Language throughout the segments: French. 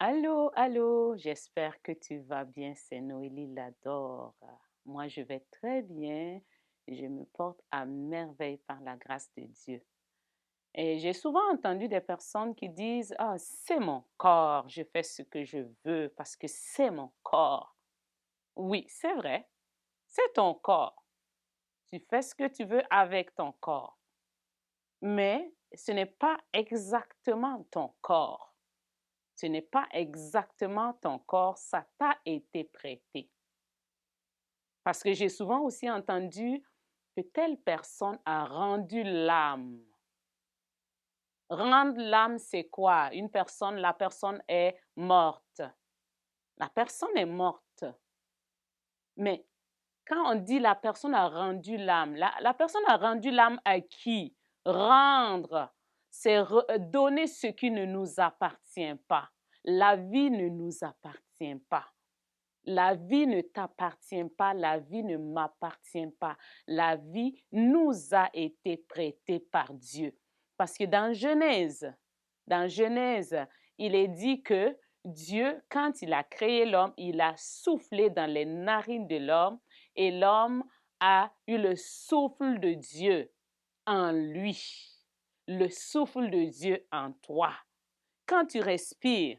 Allô, allô, j'espère que tu vas bien, c'est Noélie Lador. Moi, je vais très bien, je me porte à merveille par la grâce de Dieu. Et j'ai souvent entendu des personnes qui disent, ah, c'est mon corps, je fais ce que je veux parce que c'est mon corps. Oui, c'est vrai, c'est ton corps. Tu fais ce que tu veux avec ton corps, mais ce n'est pas exactement ton corps. Ce n'est pas exactement ton corps, ça t'a été prêté. Parce que j'ai souvent aussi entendu que telle personne a rendu l'âme. Rendre l'âme, c'est quoi? La personne est morte. La personne est morte. Mais quand on dit la personne a rendu l'âme, la personne a rendu l'âme à qui? Rendre, c'est donner ce qui ne nous appartient pas. La vie ne nous appartient pas. La vie ne t'appartient pas, la vie ne m'appartient pas. La vie nous a été prêtée par Dieu. Parce que dans Genèse, il est dit que Dieu, quand il a créé l'homme, il a soufflé dans les narines de l'homme et l'homme a eu le souffle de Dieu en lui, le souffle de Dieu en toi. Quand tu respires,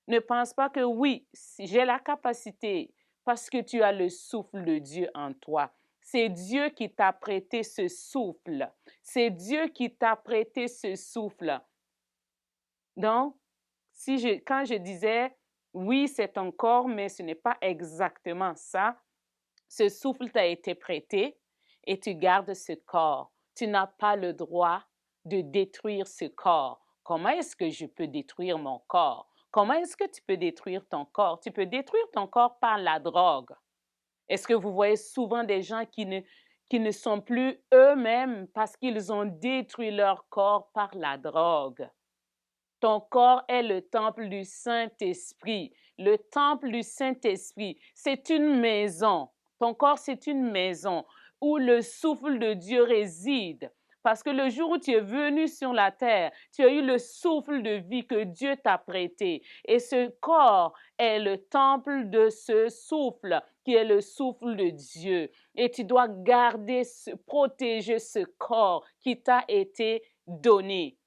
ne pense pas que oui, j'ai la capacité parce que tu as le souffle de Dieu en toi. C'est Dieu qui t'a prêté ce souffle. C'est Dieu qui t'a prêté ce souffle. Donc, quand je disais, oui, c'est ton corps, mais ce n'est pas exactement ça, ce souffle t'a été prêté et tu gardes ce corps. Tu n'as pas le droit de détruire ce corps. Comment est-ce que je peux détruire mon corps? Comment est-ce que tu peux détruire ton corps? Tu peux détruire ton corps par la drogue. Est-ce que vous voyez souvent des gens qui ne sont plus eux-mêmes parce qu'ils ont détruit leur corps par la drogue? Ton corps est le temple du Saint-Esprit. Le temple du Saint-Esprit, c'est une maison. Ton corps, c'est une maison où le souffle de Dieu réside. Parce que le jour où tu es venu sur la terre, tu as eu le souffle de vie que Dieu t'a prêté. Et ce corps est le temple de ce souffle, qui est le souffle de Dieu. Et tu dois garder, protéger ce corps qui t'a été donné.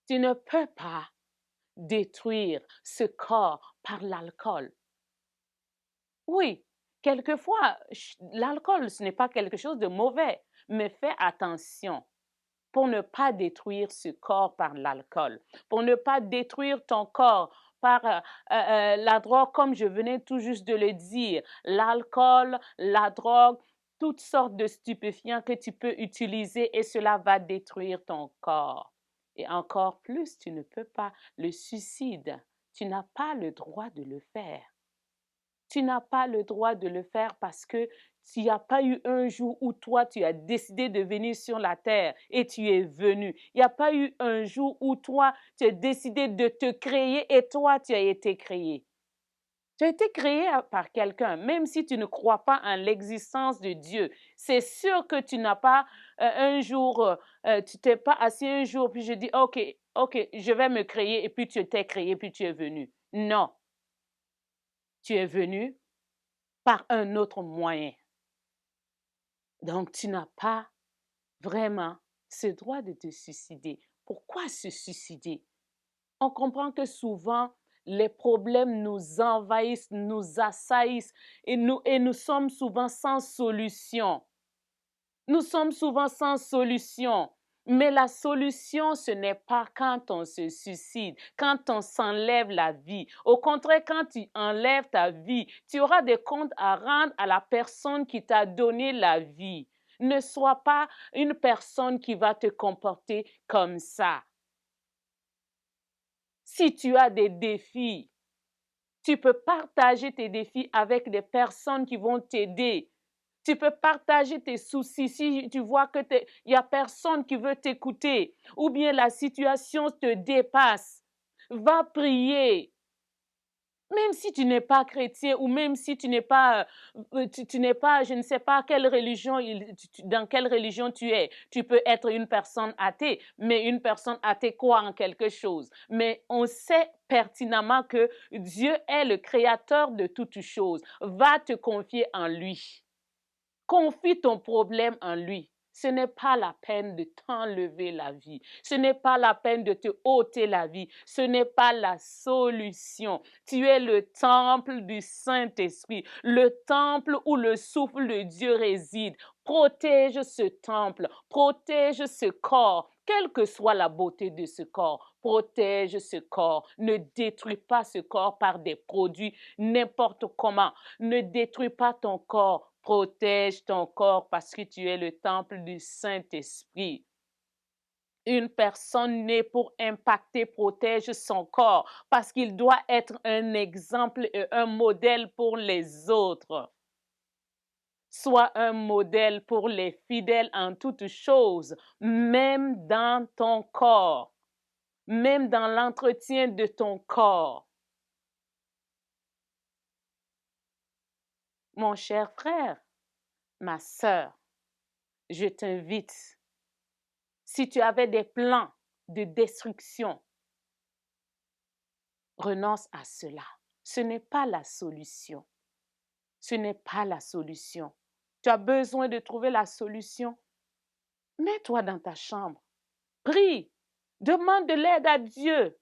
Tu ne peux pas détruire ce corps par l'alcool. Oui, quelquefois, l'alcool, ce n'est pas quelque chose de mauvais, mais fais attention pour ne pas détruire ce corps par l'alcool, pour ne pas détruire ton corps par la drogue, comme je venais tout juste de le dire, l'alcool, la drogue, toutes sortes de stupéfiants que tu peux utiliser et cela va détruire ton corps. Et encore plus, tu ne peux pas le suicide. Tu n'as pas le droit de le faire. Tu n'as pas le droit de le faire parce que tu n'as pas eu un jour où toi, tu as décidé de venir sur la terre et tu es venu. Il n'y a pas eu un jour où toi, tu as décidé de te créer et toi, tu as été créé. Tu as été créé par quelqu'un, même si tu ne crois pas en l'existence de Dieu. C'est sûr que tu n'as pas un jour, tu t'es pas assis un jour, puis je dis, OK, OK, je vais me créer, et puis tu t'es créé, puis tu es venu. Non, tu es venu par un autre moyen. Donc, tu n'as pas vraiment ce droit de te suicider. Pourquoi se suicider? On comprend que souvent, les problèmes nous envahissent, nous assaillissent et nous sommes souvent sans solution. Nous sommes souvent sans solution. Mais la solution, ce n'est pas quand on se suicide, quand on s'enlève la vie. Au contraire, quand tu enlèves ta vie, tu auras des comptes à rendre à la personne qui t'a donné la vie. Ne sois pas une personne qui va te comporter comme ça. Si tu as des défis, tu peux partager tes défis avec des personnes qui vont t'aider. Tu peux partager tes soucis si tu vois que il y a personne qui veut t'écouter ou bien la situation te dépasse. Va prier. Même si tu n'es pas chrétien ou même si tu n'es pas, tu n'es pas, je ne sais pas quelle religion, dans quelle religion tu es. Tu peux être une personne athée, mais une personne athée croit en quelque chose. Mais on sait pertinemment que Dieu est le créateur de toutes choses. Va te confier en lui. Confie ton problème en lui. Ce n'est pas la peine de t'enlever la vie. Ce n'est pas la peine de te ôter la vie. Ce n'est pas la solution. Tu es le temple du Saint-Esprit, le temple où le souffle de Dieu réside. Protège ce temple, protège ce corps, quelle que soit la beauté de ce corps. Protège ce corps. Ne détruis pas ce corps par des produits n'importe comment. Ne détruis pas ton corps. Protège ton corps parce que tu es le temple du Saint-Esprit. Une personne née pour impacter protège son corps parce qu'il doit être un exemple et un modèle pour les autres. Sois un modèle pour les fidèles en toutes choses, même dans ton corps, même dans l'entretien de ton corps. Mon cher frère, ma sœur, je t'invite, si tu avais des plans de destruction, renonce à cela. Ce n'est pas la solution. Ce n'est pas la solution. Tu as besoin de trouver la solution. Mets-toi dans ta chambre. Prie. Demande de l'aide à Dieu.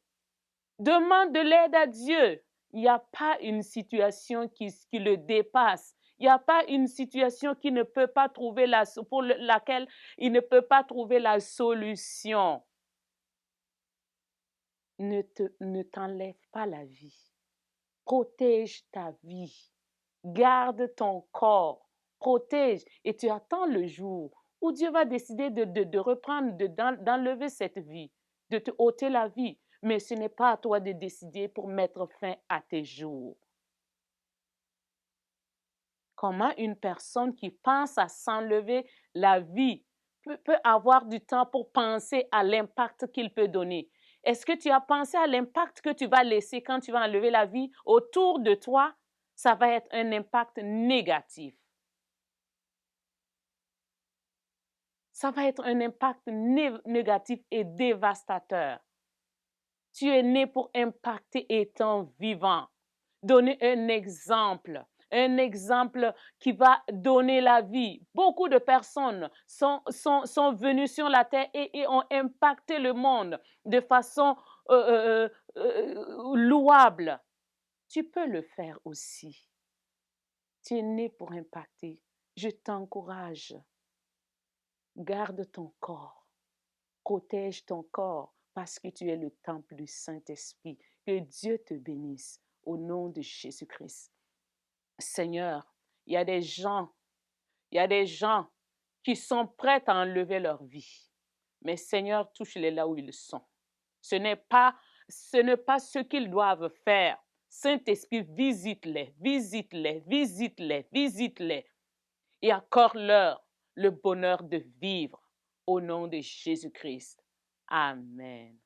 Demande de l'aide à Dieu. Il n'y a pas une situation qui le dépasse. Il n'y a pas une situation qui ne peut pas trouver pour laquelle il ne peut pas trouver la solution. Ne t'enlève pas la vie. Protège ta vie. Garde ton corps. Protège. Et tu attends le jour où Dieu va décider de reprendre, d'enlever cette vie, de te ôter la vie. Mais ce n'est pas à toi de décider pour mettre fin à tes jours. Comment une personne qui pense à s'enlever la vie peut avoir du temps pour penser à l'impact qu'il peut donner? Est-ce que tu as pensé à l'impact que tu vas laisser quand tu vas enlever la vie autour de toi? Ça va être un impact négatif. Ça va être un impact négatif et dévastateur. Tu es né pour impacter étant vivant. Donner un exemple qui va donner la vie. Beaucoup de personnes sont venues sur la terre et ont impacté le monde de façon louable. Tu peux le faire aussi. Tu es né pour impacter. Je t'encourage. Garde ton corps. Protège ton corps parce que tu es le temple du Saint-Esprit. Que Dieu te bénisse au nom de Jésus-Christ. Seigneur, il y a des gens qui sont prêts à enlever leur vie. Mais Seigneur, touche-les là où ils sont. Ce n'est pas ce qu'ils doivent faire. Saint-Esprit, visite-les et accorde-leur le bonheur de vivre au nom de Jésus-Christ. Amen.